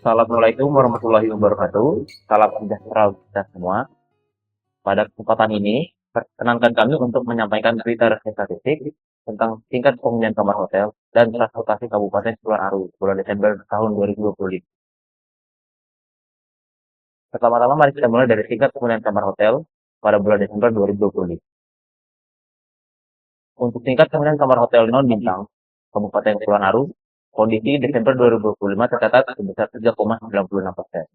Assalamualaikum warahmatullahi wabarakatuh. Salam sejahtera untuk kita semua. Pada kesempatan ini, perkenankan kami untuk menyampaikan berita resmi statistik tentang tingkat penghunian kamar hotel dan transportasi Kabupaten Kepulauan Aru bulan Desember tahun 2025. Pertama-tama mari kita mulai dari tingkat penghunian kamar hotel pada bulan Desember 2025. Untuk tingkat penghunian kamar hotel non bintang Kabupaten Kepulauan Aru, kondisi Desember 2025 tercatat sebesar 3,96%.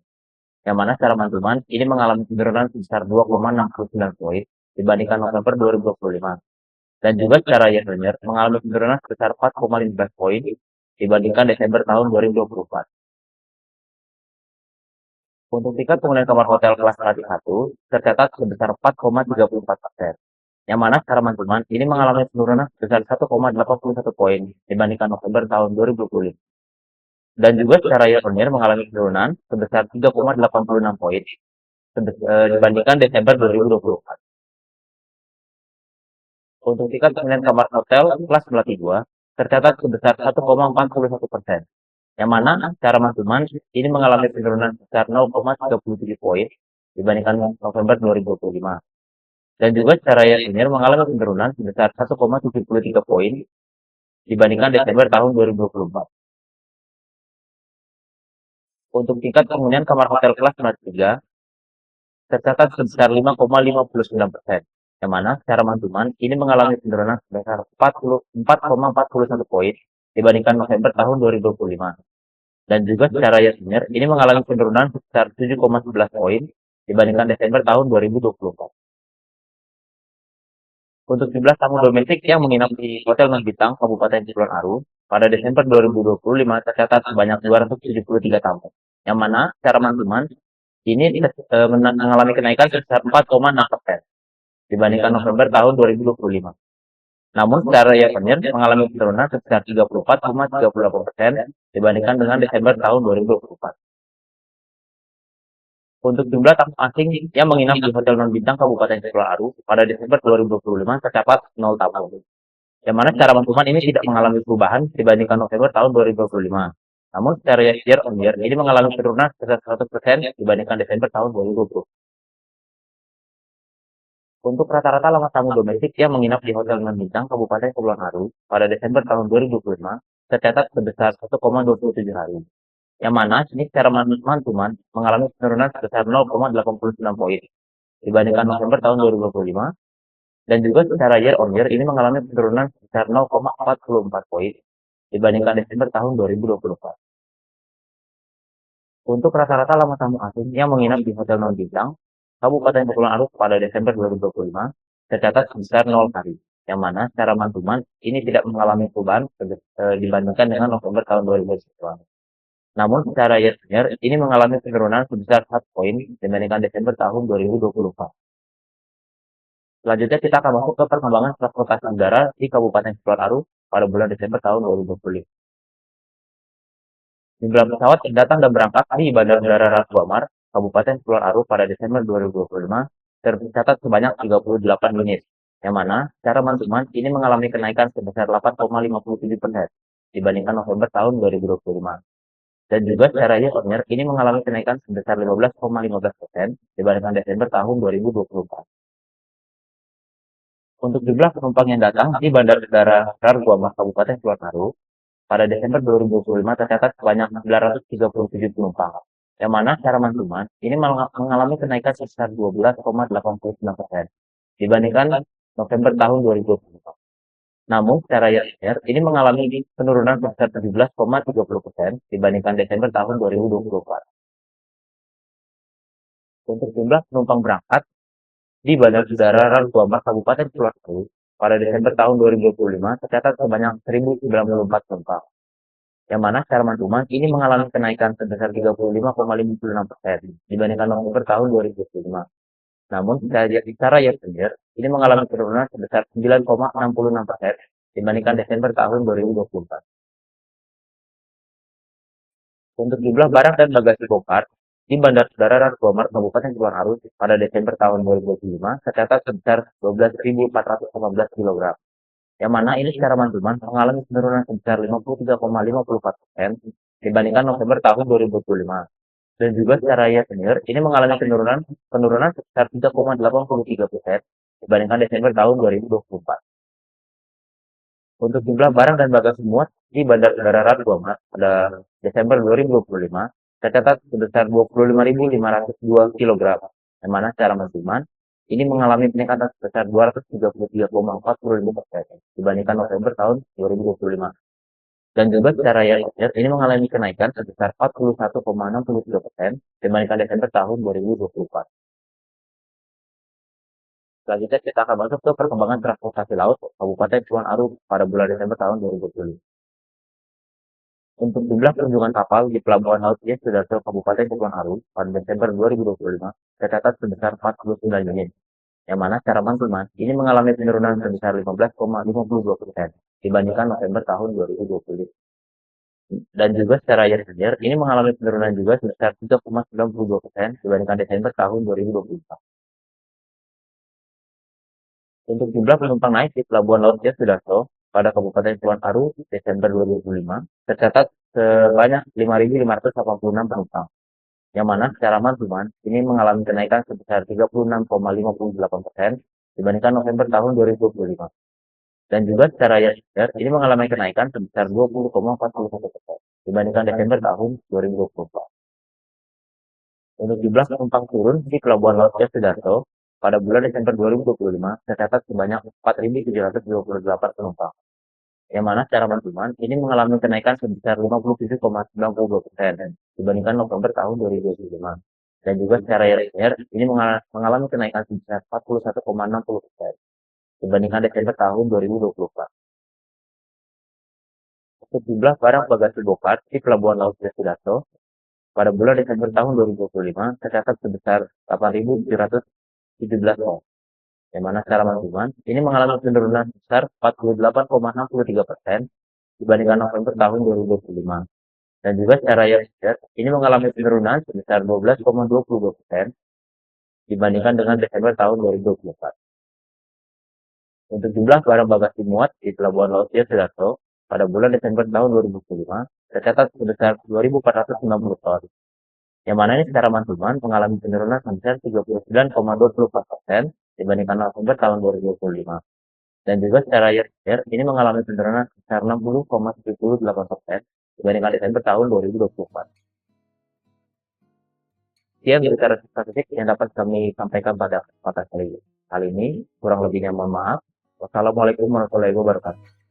Yang mana secara month-to-month ini mengalami penurunan sebesar 2,69 poin dibandingkan November 2025. Dan juga secara year-on-year mengalami penurunan sebesar 4,15 poin dibandingkan Desember tahun 2024. Untuk tingkat penghunian kamar hotel kelas Melati 1 tercatat sebesar 4,34%. Yang mana secara month-to-month ini mengalami penurunan sebesar 1,81 poin dibandingkan November tahun 2025. Dan juga secara year-on-year mengalami penurunan sebesar 3,86 poin dibandingkan Desember 2024. Untuk tingkat penghunian kamar hotel kelas Melati 2 tercatat sebesar 1,41%. Yang mana secara month-to-month ini mengalami penurunan sebesar 0,37 poin dibandingkan November 2025. Dan juga secara year-on-year mengalami penurunan sebesar 1,73 poin dibandingkan Desember tahun 2024. Untuk tingkat penghunian kamar hotel kelas Melati 3 tercatat sebesar 5,59%. Yang mana secara month-to-month ini mengalami penurunan sebesar 4,41 poin dibandingkan November tahun 2025. Dan juga secara year-on-year ini mengalami penurunan sebesar 7,11 poin dibandingkan Desember tahun 2024. Untuk jumlah tamu domestik yang menginap di hotel non bintang Kabupaten Kepulauan Aru pada Desember 2025 tercatat sebanyak 273 tamu. Yang mana secara month-to-month ini mengalami kenaikan sebesar 4,6% dibandingkan November tahun 2025. Namun secara year-on-year mengalami penurunan sebesar 34,38% dibandingkan dengan Desember tahun 2024. Untuk jumlah tamu asing yang menginap di hotel non bintang Kabupaten Kepulauan Aru pada Desember 2025 tercatat 0 tamu. Yang mana secara month-to-month ini tidak mengalami perubahan dibandingkan November tahun 2025. Namun secara year-on-year ini mengalami penurunan sebesar 100% dibandingkan Desember tahun 2020. Untuk rata-rata lama tamu domestik yang menginap di hotel non bintang Kabupaten Kepulauan Aru pada Desember tahun 2025 tercatat sebesar 1,27 hari. Yang mana ini secara month-to-month mengalami penurunan sebesar 0,89 poin dibandingkan November tahun 2025. Dan juga secara year-on-year ini mengalami penurunan sebesar 0,44 poin dibandingkan Desember tahun 2024. Untuk rata-rata lama tamu asing yang menginap di hotel non bintang Kabupaten Kepulauan Aru pada Desember 2025 tercatat sebesar 0 hari. Yang mana secara month-to-month ini tidak mengalami perubahan dibandingkan dengan November tahun 2021. Namun secara year-on-year ini mengalami penurunan sebesar 1 poin dibandingkan Desember tahun 2024. Selanjutnya kita akan masuk ke perkembangan transportasi udara di Kabupaten Kepulauan Aru pada bulan Desember tahun 2025. Jumlah pesawat yang datang dan berangkat di Bandara Udara Ratu Amar, Kabupaten Kepulauan Aru pada Desember 2025 tercatat sebanyak 38 unit, yang mana secara month-to-month ini mengalami kenaikan sebesar 8,57% dibandingkan November tahun 2025. Dan juga secara year-on-year ini mengalami kenaikan sebesar 15,15% dibandingkan Desember tahun 2024. Untuk jumlah penumpang yang datang di Bandara Udara Ratu Amar, Kabupaten Kepulauan Aru pada Desember 2025 tercatat sebanyak 937 penumpang, yang mana secara month-to-month ini mengalami kenaikan sebesar 12,89% dibandingkan November tahun 2024. Namun secara year-on-year ini mengalami penurunan sebesar 17,30% dibandingkan Desember tahun 2024. Untuk jumlah penumpang berangkat di Bandara Udara Ratu Amar, Kabupaten Kepulauan Aru pada Desember tahun 2025 tercatat sebanyak 1.094 penumpang, yang mana secara month-to-month ini mengalami kenaikan sebesar 35,56% dibandingkan November tahun 2025. Namun secara year-on-year ini mengalami penurunan sebesar 9,66% dibandingkan Desember tahun 2024. Untuk jumlah barang dan bagasi bongkar di Bandara Udara Ratu Amar, Kabupaten Kepulauan Aru pada Desember tahun 2025 tercatat sebesar 12.418 kg, yang mana ini secara month-to-month mengalami penurunan sebesar 53,54% dibandingkan November tahun 2025. Dan juga secara year on year, ini mengalami penurunan sebesar 3,83% dibandingkan Desember tahun 2024. Untuk jumlah barang dan bagasi muat di Bandar Udara Ratu Guamat pada Desember 2025 tercatat sebesar 25.502 kg, yang mana secara monthly ini mengalami peningkatan sebesar 233,40% dibandingkan November tahun 2025. Dan juga secara year on year ini mengalami kenaikan sebesar 41,63% dibandingkan Desember tahun 2024. Selanjutnya kita akan masuk ke perkembangan transportasi laut Kabupaten Kepulauan Aru pada bulan Desember tahun 2025. Untuk jumlah kunjungan kapal di Pelabuhan Laut Yes Sudarso Kabupaten Kepulauan Aru pada Desember 2025 tercatat sebesar 49 unit, yang mana secara monthly ini mengalami penurunan sebesar 15,52% dibandingkan November tahun 2020. Dan juga secara year on year ini mengalami penurunan juga sebesar 3,92% dibandingkan Desember tahun 2024. Untuk jumlah penumpang naik di Pelabuhan Laut Yes Sudarso pada Kabupaten Kepulauan Aru Desember 2025 tercatat sebanyak 5.586 penumpang, yang mana secara monthly ini mengalami kenaikan sebesar 36,58% dibandingkan November tahun 2025. Dan juga secara year on year ini mengalami kenaikan sebesar 20,41% dibandingkan Desember tahun 2024. Untuk jumlah penumpang turun di Pelabuhan Laut Yes Sudarso pada bulan Desember 2025 tercatat sebanyak 4.728 penumpang, yang mana secara monthly ini mengalami kenaikan sebesar 57,92% dibandingkan November tahun 2025. Dan juga secara year on year ini mengalami kenaikan sebesar 41,60% dibandingkan Desember tahun 2024. Untuk jumlah barang bagasi bongkar di Pelabuhan Laut Yes Sudarso pada bulan Desember tahun 2025 tercatat sebesar 8.717 ton, yang mana secara monthly ini mengalami penurunan sebesar 48,63% dibandingkan November tahun 2025. Dan juga secara year on year ini mengalami penurunan sebesar 12,22% dibandingkan dengan Desember tahun 2024. Untuk jumlah barang bagasi muat di Pelabuhan Laut Yes Sudarso pada bulan Desember tahun 2025 tercatat sebesar 2.490 ton, yang mana ini secara monthly mengalami penurunan sebesar 39,24% dibandingkan November tahun 2025. Dan juga secara year on year ini mengalami penurunan sebesar 60,78% dibandingkan Desember tahun 2024. Sekian secara statistik yang dapat kami sampaikan pada kesempatan kali ini. Kurang lebihnya mohon maaf. Wassalamualaikum warahmatullahi wabarakatuh.